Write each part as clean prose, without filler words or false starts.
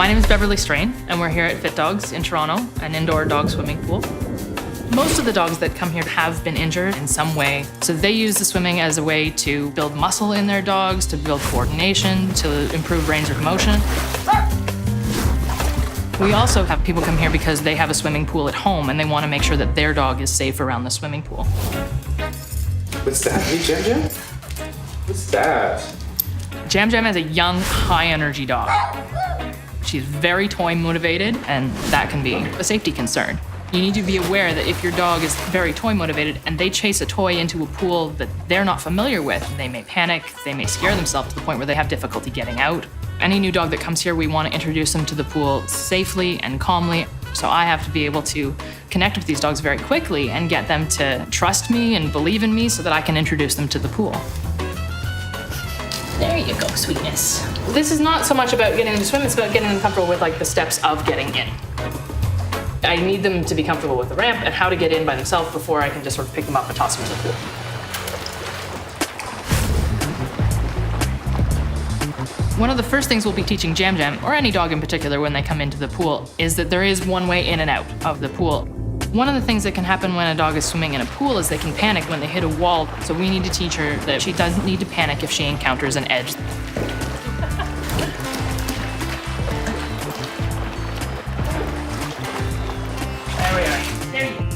My name is Beverly Strain, and we're here at Fit Dogs in Toronto, an indoor dog swimming pool. Most of the dogs that come here have been injured in some way, so they use the swimming as a way to build muscle in their dogs, to build coordination, to improve range of motion. We also have people come here because they have a swimming pool at home and they want to make sure that their dog is safe around the swimming pool. What's that? Hey, Jam Jam? What's that? Jam Jam is a young, high-energy dog. She's very toy motivated, and that can be a safety concern. You need to be aware that if your dog is very toy motivated and they chase a toy into a pool that they're not familiar with, they may panic, they may scare themselves to the point where they have difficulty getting out. Any new dog that comes here, we want to introduce them to the pool safely and calmly. So I have to be able to connect with these dogs very quickly and get them to trust me and believe in me so that I can introduce them to the pool. There you go, sweetness. This is not so much about getting them to swim, it's about getting them comfortable with the steps of getting in. I need them to be comfortable with the ramp and how to get in by themselves before I can just sort of pick them up and toss them to the pool. One of the first things we'll be teaching Jam Jam, or any dog in particular when they come into the pool, is that there is one way in and out of the pool. One of the things that can happen when a dog is swimming in a pool is they can panic when they hit a wall. So we need to teach her that she doesn't need to panic if she encounters an edge. There we are. There you go.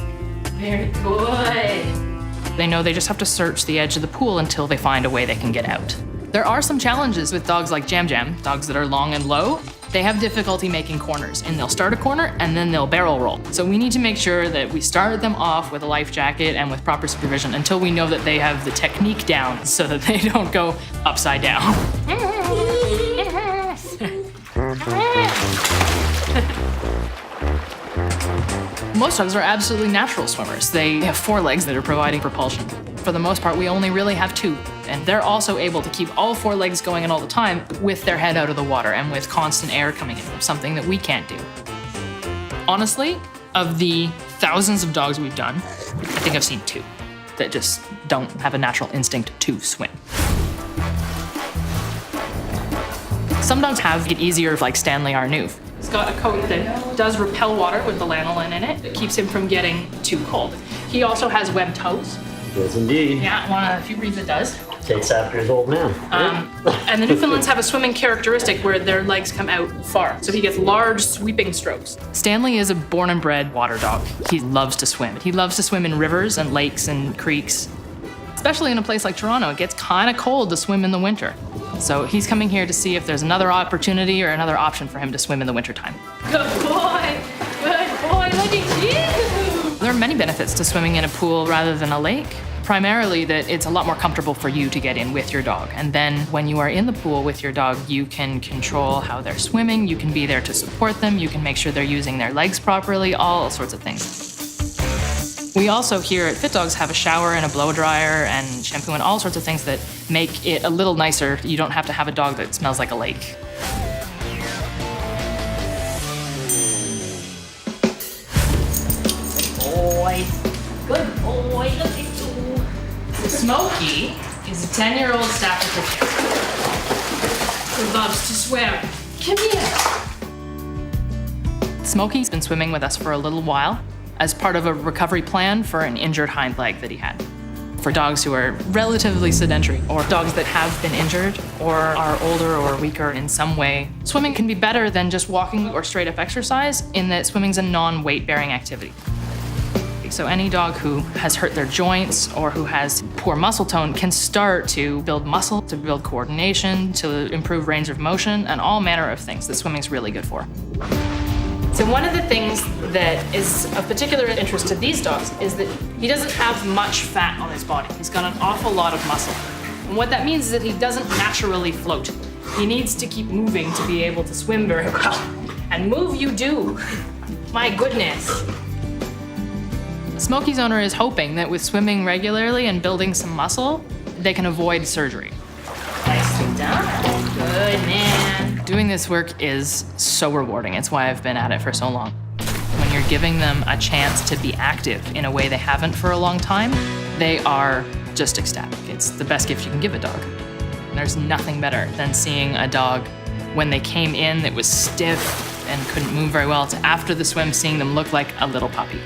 Very good. They know they just have to search the edge of the pool until they find a way they can get out. There are some challenges with dogs like Jam Jam, dogs that are long and low. They have difficulty making corners, and they'll start a corner and then they'll barrel roll. So we need to make sure that we start them off with a life jacket and with proper supervision until we know that they have the technique down so that they don't go upside down. Most dogs are absolutely natural swimmers. They have 4 legs that are providing propulsion. For the most part, we only really have 2. And they're also able to keep all 4 legs going in all the time with their head out of the water and with constant air coming in, something that we can't do. Honestly, of the thousands of dogs we've done, I think I've seen 2 that just don't have a natural instinct to swim. Some dogs have it easier, like Stanley our Noof. He's got a coat that does repel water with the lanolin in it. It keeps him from getting too cold. He also has webbed toes. Yes, indeed. Yeah, one of the few breeds that does. Takes after his old man. And the Newfoundlands have a swimming characteristic where their legs come out far, so he gets large sweeping strokes. Stanley is a born and bred water dog. He loves to swim. He loves to swim in rivers and lakes and creeks. Especially in a place like Toronto, it gets kind of cold to swim in the winter. So he's coming here to see if there's another opportunity or another option for him to swim in the wintertime. Good boy! Good boy, look at you! There are many benefits to swimming in a pool rather than a lake. Primarily that it's a lot more comfortable for you to get in with your dog. And then when you are in the pool with your dog, you can control how they're swimming, you can be there to support them, you can make sure they're using their legs properly, all sorts of things. We also here at Fit Dogs have a shower and a blow dryer and shampoo and all sorts of things that make it a little nicer. You don't have to have a dog that smells like a lake. Boy. Good boy, look at you. Smokey is a 10-year-old Staffordshire who loves to swim. Come here. Smokey's been swimming with us for a little while as part of a recovery plan for an injured hind leg that he had. For dogs who are relatively sedentary or dogs that have been injured or are older or weaker in some way, swimming can be better than just walking or straight up exercise in that swimming's a non-weight bearing activity. So any dog who has hurt their joints or who has poor muscle tone can start to build muscle, to build coordination, to improve range of motion, and all manner of things that swimming's really good for. So one of the things that is of particular interest to these dogs is that he doesn't have much fat on his body. He's got an awful lot of muscle. And what that means is that he doesn't naturally float. He needs to keep moving to be able to swim very well. And move you do. My goodness. Smokey's owner is hoping that with swimming regularly and building some muscle, they can avoid surgery. Nicely done. Good man. Doing this work is so rewarding. It's why I've been at it for so long. When you're giving them a chance to be active in a way they haven't for a long time, they are just ecstatic. It's the best gift you can give a dog. There's nothing better than seeing a dog when they came in, it was stiff and couldn't move very well, to after the swim, seeing them look like a little puppy.